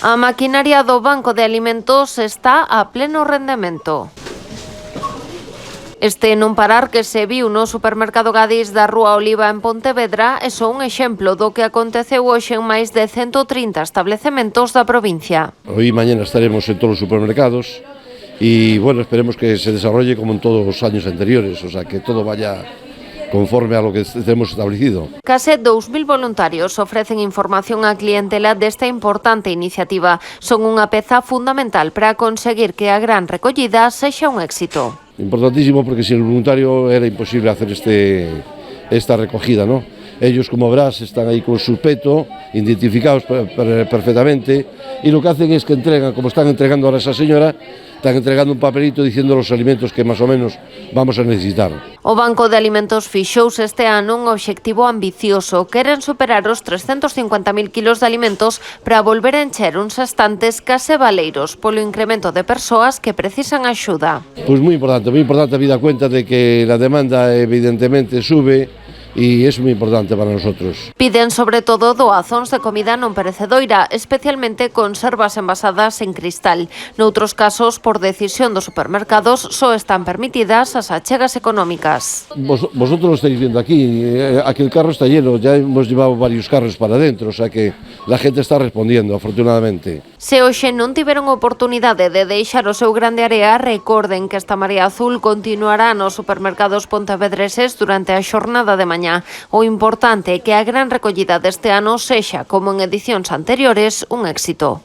A maquinaria do Banco de Alimentos está a pleno rendemento. Este non parar que se viu no supermercado Gadis da Rúa Oliva en Pontevedra é só un exemplo do que aconteceu hoxe en máis de 130 establecementos da provincia. Hoy y mañana estaremos en todos los supermercados y bueno, esperemos que se desarrolle como en todos los años anteriores, o sea, que todo vaya conforme a lo que tenemos establecido. Case 2.000 voluntarios ofrecen información á clientela desta importante iniciativa. Son unha peza fundamental para conseguir que a gran recollida sexa un éxito. Importantísimo porque sin el voluntario era imposible hacer esta recogida, ¿no? Ellos, como verás, están ahí con su peto, identificados perfectamente, y lo que hacen es que entregan, como están entregando ahora a esa señora, están entregando un papelito diciendo los alimentos que más o menos vamos a necesitar. O Banco de Alimentos fixouse este ano un obxectivo ambicioso. Queren superar os 350.000 kilos de alimentos para volver a encher uns estantes case baleiros polo incremento de persoas que precisan axuda. Pues muy importante, habida cuenta de que la demanda evidentemente sube, y es muy importante para nosotros. Piden sobre todo doazóns de comida non perecedoira, especialmente conservas envasadas en cristal. Noutros casos, por decisión dos supermercados, só están permitidas as achegas económicas. Vosotros lo estáis viendo aquí el carro está lleno, ya hemos llevado varios carros para adentro, o sea que la gente está respondiendo, afortunadamente. Se hoxe non tiveron oportunidade de deixar o seu grande área, recorden que esta Marea Azul continuará nos supermercados pontevedreses durante a xornada de mañá. O importante é que a gran recollida deste ano sexa, como en edicións anteriores, un éxito.